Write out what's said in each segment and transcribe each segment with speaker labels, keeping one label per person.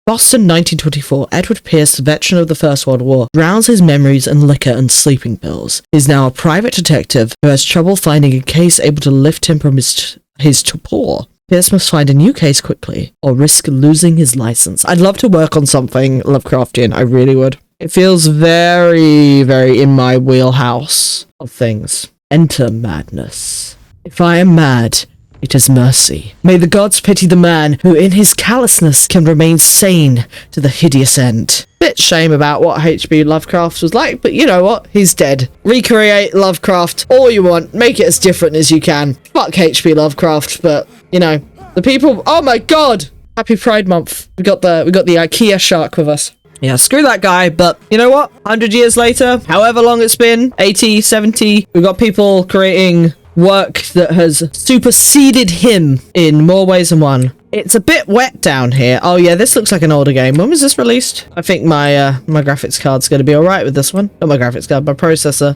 Speaker 1: Boston, 1924. Edward Pierce, veteran of the First World War, drowns his memories in liquor and sleeping pills. He's now a private detective who has trouble finding a case able to lift him from his torpor. Pierce must find a new case quickly, or risk losing his license. I'd love to work on something Lovecraftian, I really would. It feels very, very in my wheelhouse of things. Enter madness. If I am mad, it is mercy. May the gods pity the man who in his callousness can remain sane to the hideous end. Bit shame about what H.P. Lovecraft was like, but you know what? He's dead. Recreate Lovecraft all you want. Make it as different as you can. Fuck H.P. Lovecraft, but, you know, the people... Oh my god! Happy Pride Month. We got the IKEA shark with us. Yeah, screw that guy, but you know what? 100 years later, however long it's been, 80, 70, we've got people creating work that has superseded him in more ways than one. It's a bit wet down here. Oh yeah, this looks like an older game. When was this released? I think my my graphics card's going to be alright with this one. Not my graphics card, my processor.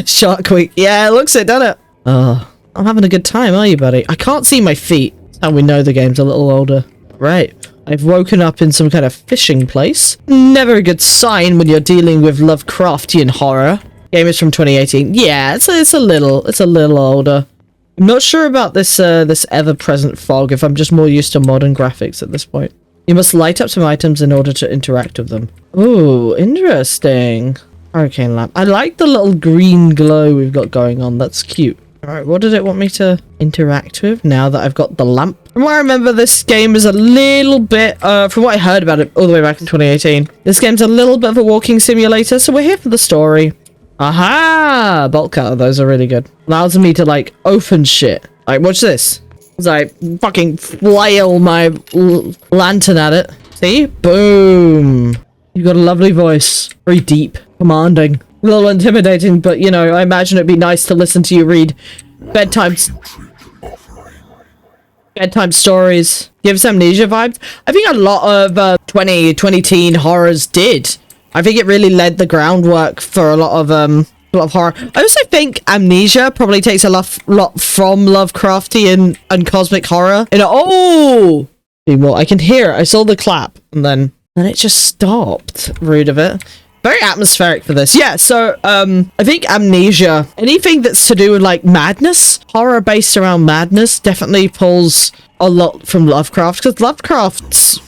Speaker 1: Shark Week. Yeah, it looks it, doesn't it? Oh, I'm having a good time, are you, buddy? I can't see my feet. That's how we know the game's a little older. Right. I've woken up in some kind of fishing place. Never a good sign when you're dealing with Lovecraftian horror. Game is from 2018. Yeah, it's a little older. I'm not sure about this this ever-present fog, if I'm just more used to modern graphics at this point. You must light up some items in order to interact with them. Ooh, interesting. Hurricane lamp. I like the little green glow we've got going on. That's cute. Alright, what did it want me to interact with now that I've got the lamp? From what I remember, this game is a little bit, from what I heard about it all the way back in 2018, this game's a little bit of a walking simulator, so we're here for the story. Aha! Bolt cutter, those are really good. Allows me to, like, open shit. Like, watch this. As I fucking flail my lantern at it. See? Boom! You've got a lovely voice. Very deep. Commanding. A little intimidating, but, you know, I imagine it'd be nice to listen to you read bedtime stories. Gives Amnesia vibes. I think a lot of 20 horrors did. I think it really led the groundwork for a lot of horror. I also think Amnesia probably takes a lot from Lovecraftian and cosmic horror. You know, oh! Well, I can hear it. I saw the clap, and then it just stopped. Rude of it. Very atmospheric for this. Yeah, so, I think Amnesia, anything that's to do with, like, madness, horror based around madness, definitely pulls a lot from Lovecraft, because Lovecraft's...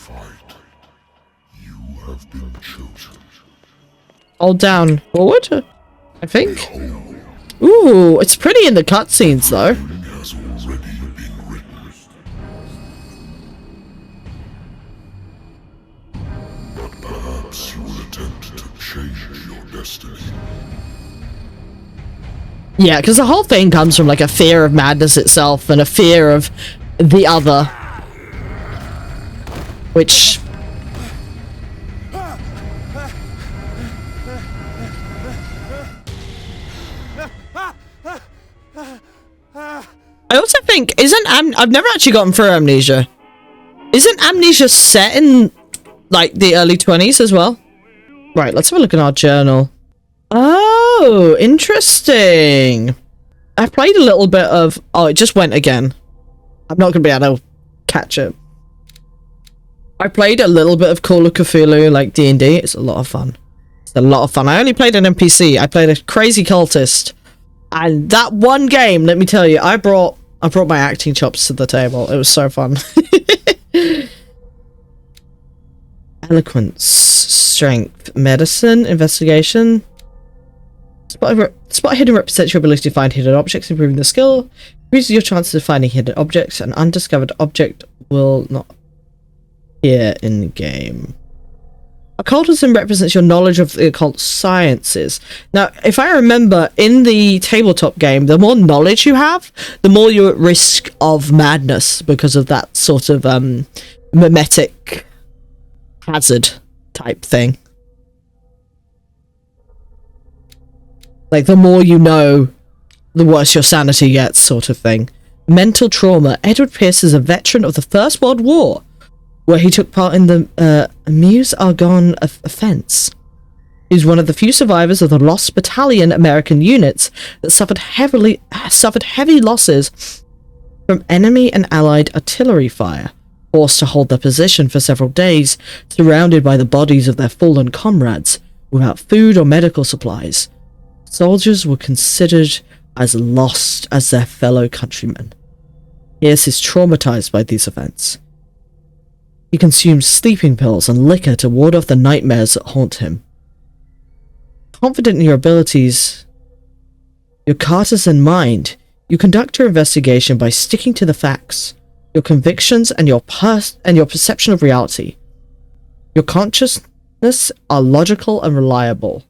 Speaker 1: Hold down forward, I think. Ooh, it's pretty in the cutscenes, though. Yeah, because the whole thing comes from, like, a fear of madness itself and a fear of the other. Which... I also think, I've never actually gotten through Amnesia. Isn't Amnesia set in, like, the early 20s as well? Right, let's have a look in our journal. Oh, interesting. I've played a little bit of... Oh, it just went again. I'm not going to be able to catch it. I played a little bit of Call of Cthulhu, like D&D. It's a lot of fun. It's a lot of fun. I only played an NPC. I played a crazy cultist. And that one game, let me tell you, I brought my acting chops to the table. It was so fun. Eloquence, strength, medicine, investigation. Spot hidden represents your ability to find hidden objects, improving the skill. Increases your chances of finding hidden objects. An undiscovered object will not appear in game. Occultism represents your knowledge of the occult sciences. Now, if I remember, in the tabletop game, the more knowledge you have, the more you're at risk of madness because of that sort of mimetic hazard type thing. Like, the more you know, the worse your sanity gets, sort of thing. Mental trauma. Edward Pierce is a veteran of the First World War, where he took part in the Meuse-Argonne offense. He's one of the few survivors of the lost battalion American units that suffered heavy losses from enemy and allied artillery fire. forced to hold their position for several days, surrounded by the bodies of their fallen comrades, without food or medical supplies. Soldiers were considered as lost as their fellow countrymen. Pierce is traumatized by these events. He consumes sleeping pills and liquor to ward off the nightmares that haunt him. Confident in your abilities, your partisan mind, you conduct your investigation by sticking to the facts, your convictions, and your perception of reality. Your consciousness are logical and reliable.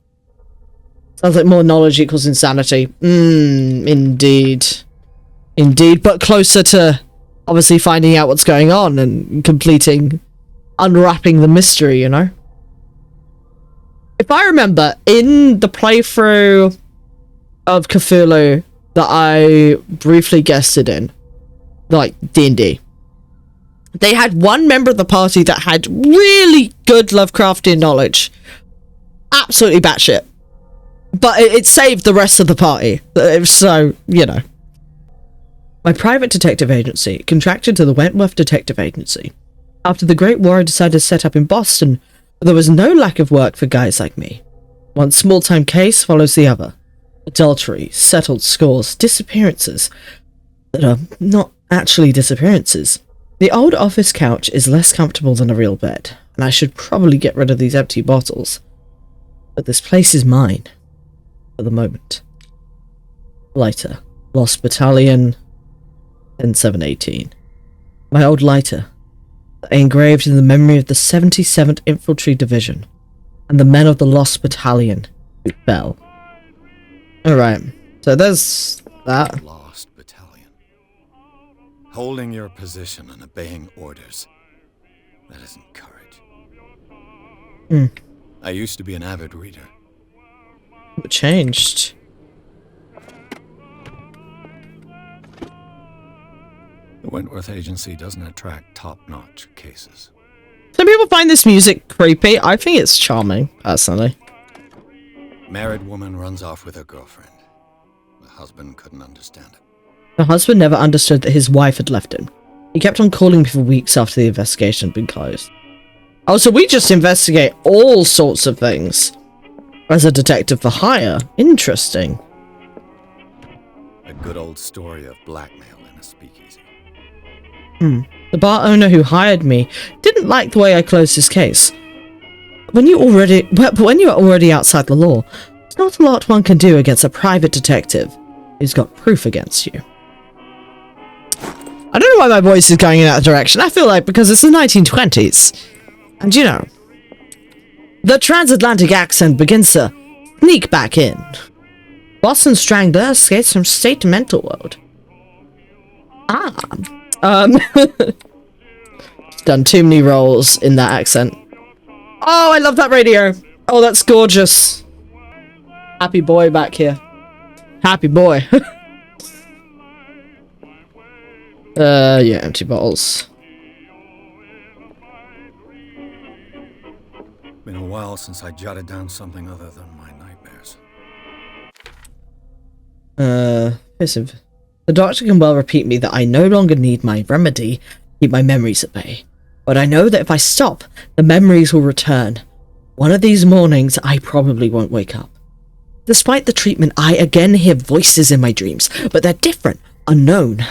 Speaker 1: Sounds like more knowledge equals insanity. Indeed. Indeed, but closer to obviously finding out what's going on and unwrapping the mystery, you know? If I remember, in the playthrough of Cthulhu that I briefly guested in, like D&D, they had one member of the party that had really good Lovecraftian knowledge. Absolutely batshit. But it saved the rest of the party. So, you know. My private detective agency contracted to the Wentworth Detective Agency. After the Great War, I decided to set up in Boston, but there was no lack of work for guys like me. One small-time case follows the other. Adultery, settled scores, disappearances that are not actually disappearances. The old office couch is less comfortable than a real bed, and I should probably get rid of these empty bottles. But this place is mine. For the moment. Lighter. Lost Battalion. 10718. My old lighter. Engraved in the memory of the 77th Infantry Division. And the men of the Lost Battalion who fell. Alright. So there's that.
Speaker 2: Lost Battalion. Holding your position and obeying orders. That isn't courage. I used to be an avid reader.
Speaker 1: What changed?
Speaker 2: The Wentworth Agency doesn't attract top-notch cases.
Speaker 1: Some people find this music creepy. I think it's charming, personally.
Speaker 2: Married woman runs off with her girlfriend. The husband couldn't understand it.
Speaker 1: The husband never understood that his wife had left him. He kept on calling me for weeks after the investigation had been closed. Oh, so we just investigate all sorts of things. As a detective for hire. Interesting.
Speaker 2: A good old story of blackmail in a speakeasy.
Speaker 1: The bar owner who hired me didn't like the way I closed his case. When you are already outside the law, there's not a lot one can do against a private detective who's got proof against you. I don't know why my voice is going in that direction. I feel like because it's the 1920s. And you know, the transatlantic accent begins to sneak back in. Boston Strangler escapes from state mental world. Done too many roles in that accent. Oh, I love that radio. Oh, that's gorgeous. Happy boy back here. Happy boy. Yeah, empty bottles.
Speaker 2: Been a while since I jotted down something other than my nightmares.
Speaker 1: Listen. The doctor can well repeat me that I no longer need my remedy to keep my memories at bay. But I know that if I stop, the memories will return. One of these mornings, I probably won't wake up. Despite the treatment, I again hear voices in my dreams, but they're different, unknown.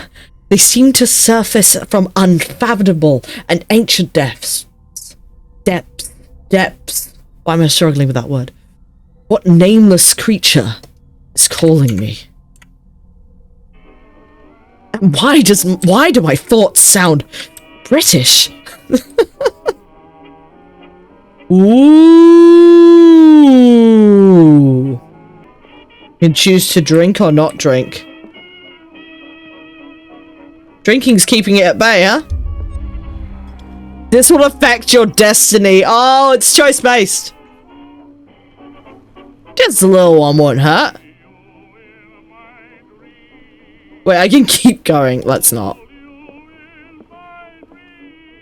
Speaker 1: They seem to surface from unfathomable and ancient depths. Depths. Why am I struggling with that word? What nameless creature is calling me? And why do my thoughts sound British? Ooh. You can choose to drink or not drink. Drinking's keeping it at bay, huh? This will affect your destiny. Oh, it's choice-based. Just a little one won't hurt. Wait, I can keep going. Let's not.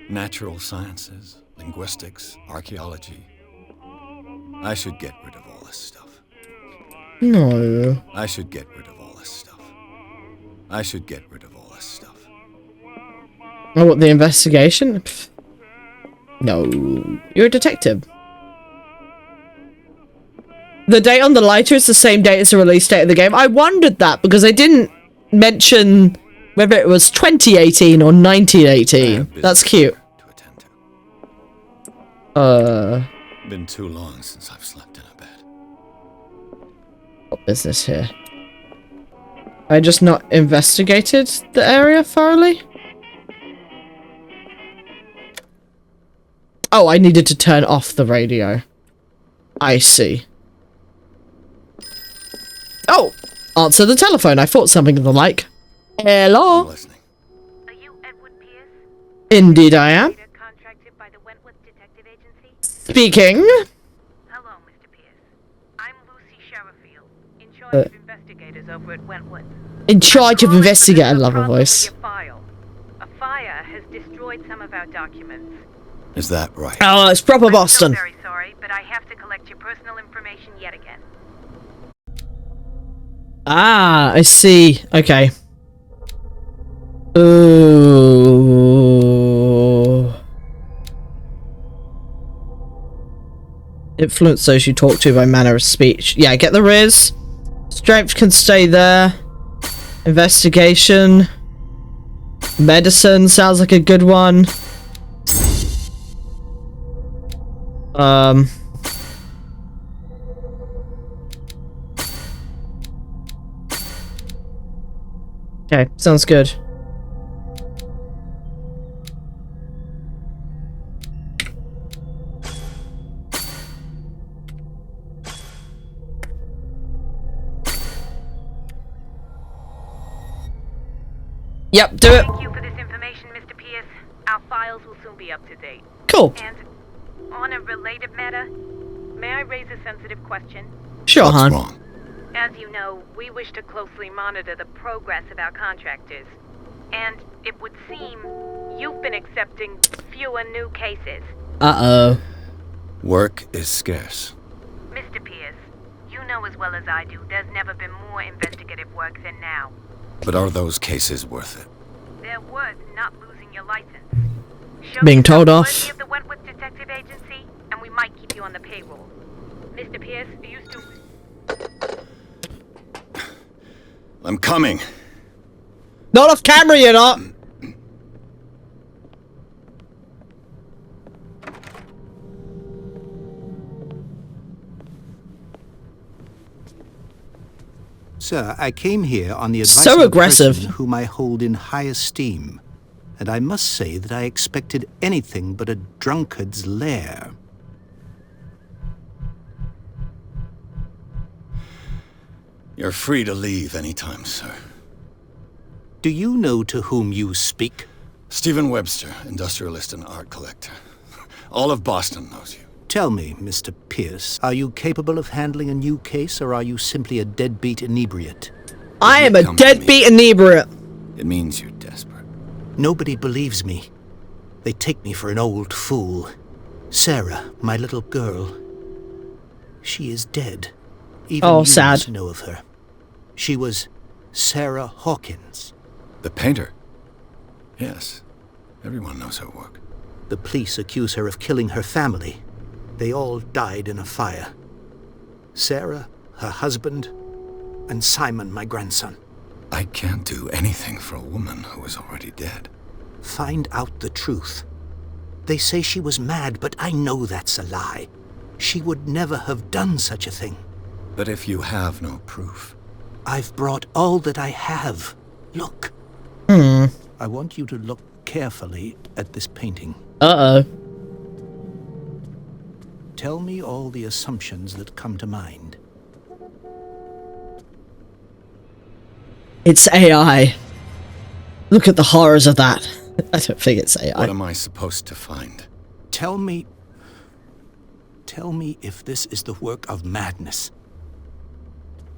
Speaker 2: Natural sciences, linguistics, archaeology. I should get rid of all this stuff.
Speaker 1: No.
Speaker 2: I should get rid of all this stuff. I should get rid of all this stuff.
Speaker 1: Oh, what, the investigation? Pff. No. You're a detective. The date on the lighter is the same date as the release date of the game. I wondered that because they didn't mention whether it was 2018 or 1918. That's cute.
Speaker 2: To attend to.
Speaker 1: Uh...
Speaker 2: Been too long since I've slept in a bed.
Speaker 1: What business here? I just not investigated the area thoroughly? Oh, I needed to turn off the radio. I see. Oh! Answer the telephone. I thought something of the like. Hello?
Speaker 2: I'm listening.
Speaker 3: Are you Edward Pierce?
Speaker 1: Indeed I am.
Speaker 3: Contracted by the Wentworth Detective Agency?
Speaker 1: Speaking.
Speaker 3: Hello, Mr. Pierce. I'm Lucy Sherrifield, in charge of investigators over at Wentworth.
Speaker 1: In charge of investigator. I love her voice.
Speaker 3: A fire has destroyed some of our documents.
Speaker 2: Is that right?
Speaker 1: Oh, it's proper Boston.
Speaker 3: I'm so very sorry, but I have to collect your personal information yet again.
Speaker 1: Ah, I see. Okay. Ooh. Influence those you talk to by manner of speech. Yeah, get the Riz. Strength can stay there. Investigation. Medicine sounds like a good one. Okay, sounds good. Yep, do it.
Speaker 3: Thank you for this information, Mr. Pierce. Our files will soon be up to date.
Speaker 1: Cool.
Speaker 3: And on a related matter, may I raise a sensitive question?
Speaker 1: Sure,
Speaker 2: What's
Speaker 1: hon.
Speaker 2: wrong?
Speaker 3: As you know, we wish to closely monitor the progress of our contractors. And it would seem you've been accepting fewer new cases.
Speaker 1: Uh-oh.
Speaker 2: Work is scarce.
Speaker 3: Mr. Pierce, you know as well as I do, there's never been more investigative work than now.
Speaker 2: But are those cases worth it?
Speaker 3: They're worth not losing your license. Show
Speaker 1: Being
Speaker 3: yourself
Speaker 1: told off.
Speaker 3: worthy of the Wentworth Detective Agency, and we might keep you on the payroll. Mr. Pierce, are you still...
Speaker 2: I'm coming.
Speaker 1: Not off camera, you're not.
Speaker 4: Sir, I came here on the advice
Speaker 1: So
Speaker 4: of a
Speaker 1: aggressive.
Speaker 4: person whom I hold in high esteem, and I must say that I expected anything but a drunkard's lair.
Speaker 2: You're free to leave anytime, sir.
Speaker 4: Do you know to whom you speak?
Speaker 2: Stephen Webster, industrialist and art collector. All of Boston knows you.
Speaker 4: Tell me, Mr. Pierce, are you capable of handling a new case, or are you simply a deadbeat inebriate?
Speaker 1: I am a
Speaker 2: Come to
Speaker 1: deadbeat inebriate.
Speaker 2: It means you're desperate.
Speaker 4: Nobody believes me. They take me for an old fool. Sarah, my little girl, she is dead. Even
Speaker 1: Oh,
Speaker 4: you
Speaker 1: sad.
Speaker 4: must know of her. She was Sarah Hawkins.
Speaker 2: The painter? Yes. Everyone knows her work.
Speaker 4: The police accuse her of killing her family. They all died in a fire. Sarah, her husband, and Simon, my grandson.
Speaker 2: I can't do anything for a woman who is already dead.
Speaker 4: Find out the truth. They say she was mad, but I know that's a lie. She would never have done such a thing.
Speaker 2: But if you have no proof...
Speaker 4: I've brought all that I have. Look. I want you to look carefully at this painting.
Speaker 1: Uh-oh.
Speaker 4: Tell me all the assumptions that come to mind.
Speaker 1: It's AI. Look at the horrors of that. I don't think it's AI.
Speaker 2: What am I supposed to find?
Speaker 4: Tell me if this is the work of madness.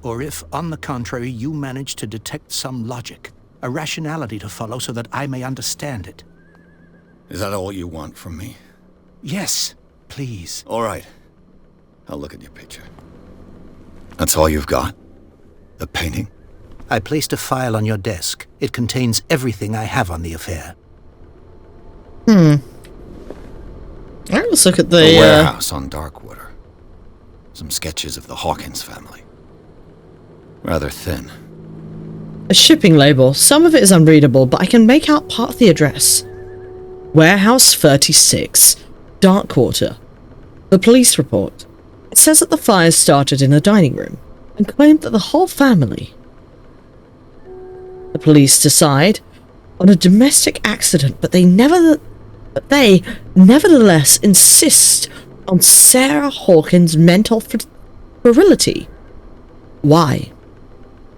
Speaker 4: Or if, on the contrary, you manage to detect some logic, a rationality to follow so that I may understand it.
Speaker 2: Is that all you want from me?
Speaker 4: Yes, please.
Speaker 2: All right. I'll look at your picture. That's all you've got? The painting?
Speaker 4: I placed a file on your desk. It contains everything I have on the affair.
Speaker 1: Alright, let's look at the
Speaker 2: warehouse on Darkwater. Some sketches of the Hawkins family. Rather thin.
Speaker 1: a shipping label. Some of it is unreadable, but I can make out part of the address. Warehouse 36, Darkwater. The police report. It says that the fire started in the dining room and claimed that the whole family. The police decide on a domestic accident, but they nevertheless insist on Sarah Hawkins' mental virility. Why?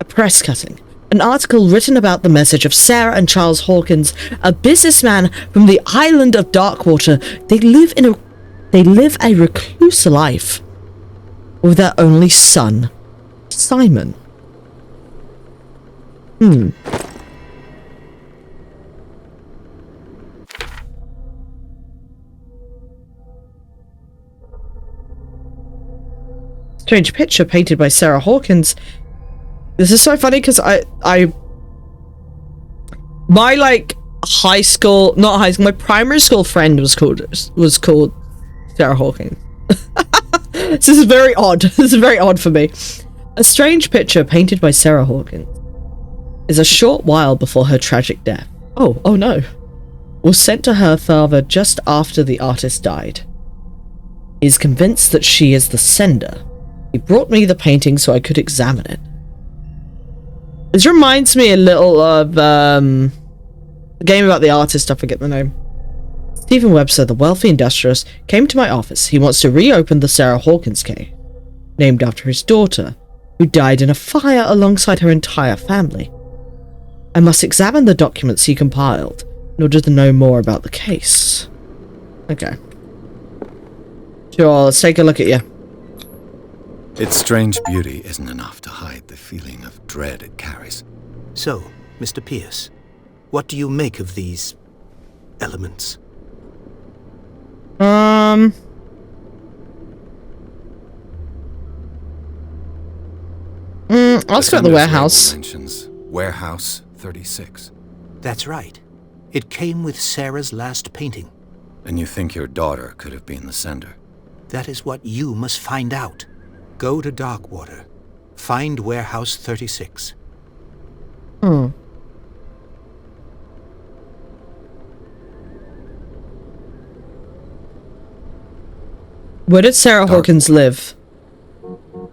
Speaker 1: A press cutting. An article written about the message of Sarah and Charles Hawkins, a businessman from the island of Darkwater. They live a recluse life with their only son, Simon. Strange picture painted by Sarah Hawkins. This is so funny because my my primary school friend was called Sarah Hawkins. This is very odd. This is very odd for me. A strange picture painted by Sarah Hawkins is a short while before her tragic death. Oh no. Was sent to her father just after the artist died. He is convinced that she is the sender. He brought me the painting so I could examine it. This reminds me a little of the game about the artist, I forget the name. Stephen Webster, the wealthy industrialist, came to my office. He wants to reopen the Sarah Hawkins case, named after his daughter, who died in a fire alongside her entire family. I must examine the documents he compiled in order to know more about the case. Okay. Sure, let's take a look at you.
Speaker 2: Its strange beauty isn't enough to hide the feeling of dread it carries.
Speaker 4: So, Mr. Pierce, what do you make of these elements?
Speaker 1: I'll start the warehouse.
Speaker 2: Mentions Warehouse 36.
Speaker 4: That's right. It came with Sarah's last painting.
Speaker 2: And you think your daughter could have been the sender?
Speaker 4: That is what you must find out. Go to Darkwater. Find Warehouse 36.
Speaker 1: Where did Sarah Hawkins live?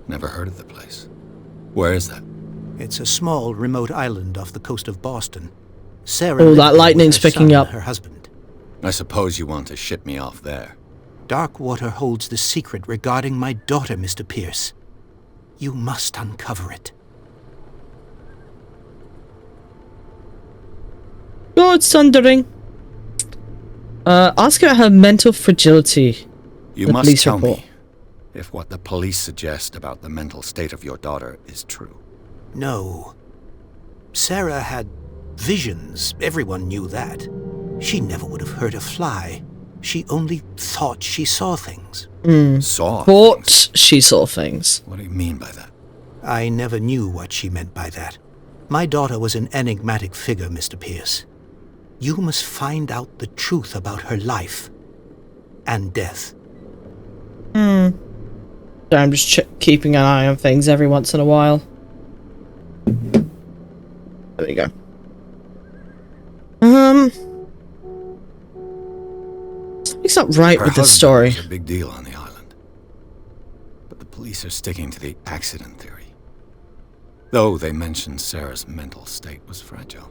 Speaker 2: Never heard of the place. Where is that?
Speaker 4: It's a small, remote island off the coast of Boston. Sarah
Speaker 1: Oh,
Speaker 4: lived
Speaker 1: that
Speaker 4: there
Speaker 1: lightning's
Speaker 4: with her
Speaker 1: picking
Speaker 4: son
Speaker 1: up.
Speaker 4: and her husband.
Speaker 2: I suppose you want to ship me off there.
Speaker 4: Darkwater holds the secret regarding my daughter, Mr. Pierce. You must uncover it.
Speaker 1: Oh, it's thundering. Ask about her mental fragility.
Speaker 2: You
Speaker 1: The
Speaker 2: must
Speaker 1: police
Speaker 2: tell
Speaker 1: report.
Speaker 2: me if what the police suggest about the mental state of your daughter is true.
Speaker 4: No. Sarah had visions. Everyone knew that. She never would have hurt a fly. She only thought she saw things.
Speaker 2: Saw
Speaker 1: Thought
Speaker 2: things?
Speaker 1: she saw things.
Speaker 2: What do you mean by that?
Speaker 4: I never knew what she meant by that. My daughter was an enigmatic figure, Mr. Pierce. You must find out the truth about her life and death.
Speaker 1: So I'm just keeping an eye on things every once in a while. There we go. Something's not right
Speaker 2: Her
Speaker 1: with this
Speaker 2: husband
Speaker 1: story.
Speaker 2: was a big deal on the island. But the police are sticking to the accident theory. Though they mentioned Sarah's mental state was fragile.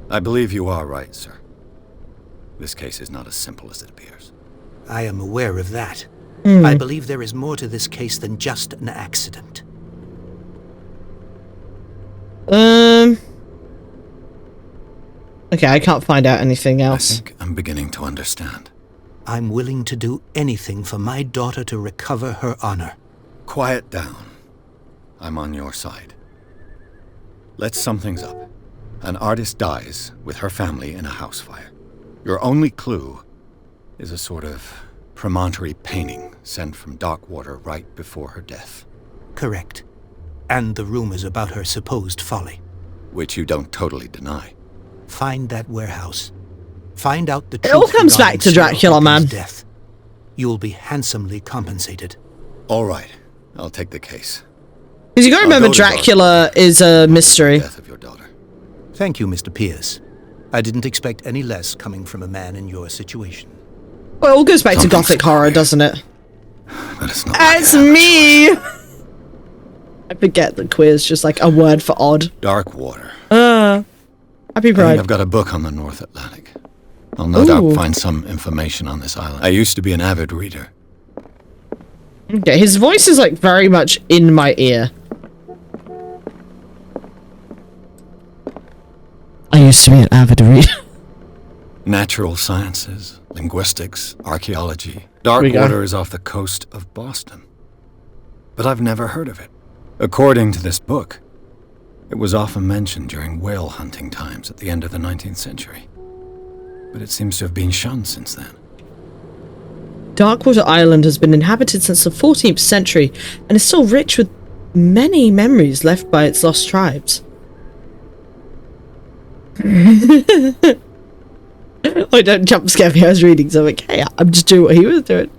Speaker 2: I believe you are right, sir. This case is not as simple as it appears.
Speaker 4: I am aware of that. I believe there is more to this case than just an accident.
Speaker 1: Okay, I can't find out anything
Speaker 2: I
Speaker 1: else.
Speaker 2: think I'm beginning to understand.
Speaker 4: I'm willing to do anything for my daughter to recover her honor.
Speaker 2: Quiet down. I'm on your side. Let's sum things up. An artist dies with her family in a house fire. Your only clue is a sort of promontory painting sent from Darkwater right before her death.
Speaker 4: Correct. And the rumors about her supposed folly.
Speaker 2: Which you don't totally deny.
Speaker 4: Find that warehouse. Find out the
Speaker 1: It
Speaker 4: truth.
Speaker 1: all comes back
Speaker 4: regarding
Speaker 1: to
Speaker 4: Sherlock
Speaker 1: Dracula,
Speaker 4: Holmes'
Speaker 1: man.
Speaker 4: Death. You'll be handsomely compensated.
Speaker 2: All right, I'll take the case.
Speaker 1: Because you gotta
Speaker 2: I'll
Speaker 1: remember,
Speaker 2: go to
Speaker 1: Dracula
Speaker 2: Darkwater.
Speaker 1: is a mystery.
Speaker 2: Death of your daughter.
Speaker 4: Thank you, Mr. Pierce. I didn't expect any less coming from a man in your situation.
Speaker 1: Well, it all goes back to
Speaker 2: Something's
Speaker 1: gothic horror, doesn't it?
Speaker 2: But it's not like
Speaker 1: It's
Speaker 2: I have a
Speaker 1: me!
Speaker 2: choice.
Speaker 1: I forget that queer is just like a word for odd.
Speaker 2: Darkwater.
Speaker 1: Happy
Speaker 2: I think
Speaker 1: Pride.
Speaker 2: I've got a book on the North Atlantic. I'll no doubt
Speaker 1: Ooh.
Speaker 2: find some information on this island. I used to be an avid reader.
Speaker 1: Okay, his voice is like very much in my ear. I used to be an avid reader.
Speaker 2: Natural sciences, linguistics, archaeology.
Speaker 1: we go.
Speaker 2: Darkwater is off the coast of Boston. But I've never heard of it. According to this book, it was often mentioned during whale hunting times at the end of the 19th century. But it seems to have been shunned since then.
Speaker 1: Darkwater Island has been inhabited since the 14th century and is still rich with many memories left by its lost tribes. I don't jump scare me. I was reading something. Hey, I'm just doing what he was doing.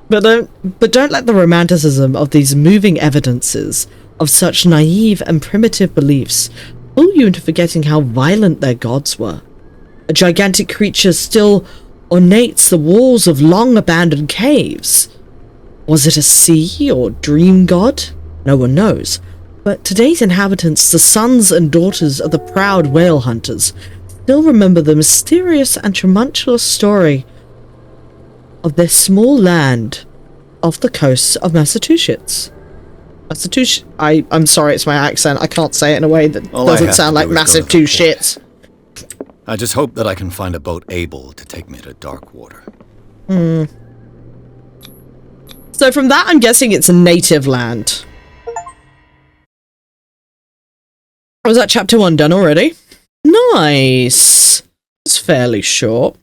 Speaker 1: But don't let the romanticism of these moving evidences of such naive and primitive beliefs fool you into forgetting how violent their gods were. A gigantic creature still ornates the walls of long-abandoned caves. Was it a sea or dream god? No one knows. But today's inhabitants, the sons and daughters of the proud whale hunters, still remember the mysterious and tumultuous story of their small land off the coast of Massachusetts. I'm sorry, it's my accent. I can't say it in a way that
Speaker 2: All I
Speaker 1: doesn't
Speaker 2: have
Speaker 1: sound
Speaker 2: to
Speaker 1: like
Speaker 2: do is go
Speaker 1: massive
Speaker 2: to the
Speaker 1: two
Speaker 2: port.
Speaker 1: shits.
Speaker 2: I just hope that I can find a boat able to take me to Darkwater.
Speaker 1: So from that, I'm guessing it's a native land. Was that chapter 1 done already? Nice. It's fairly short.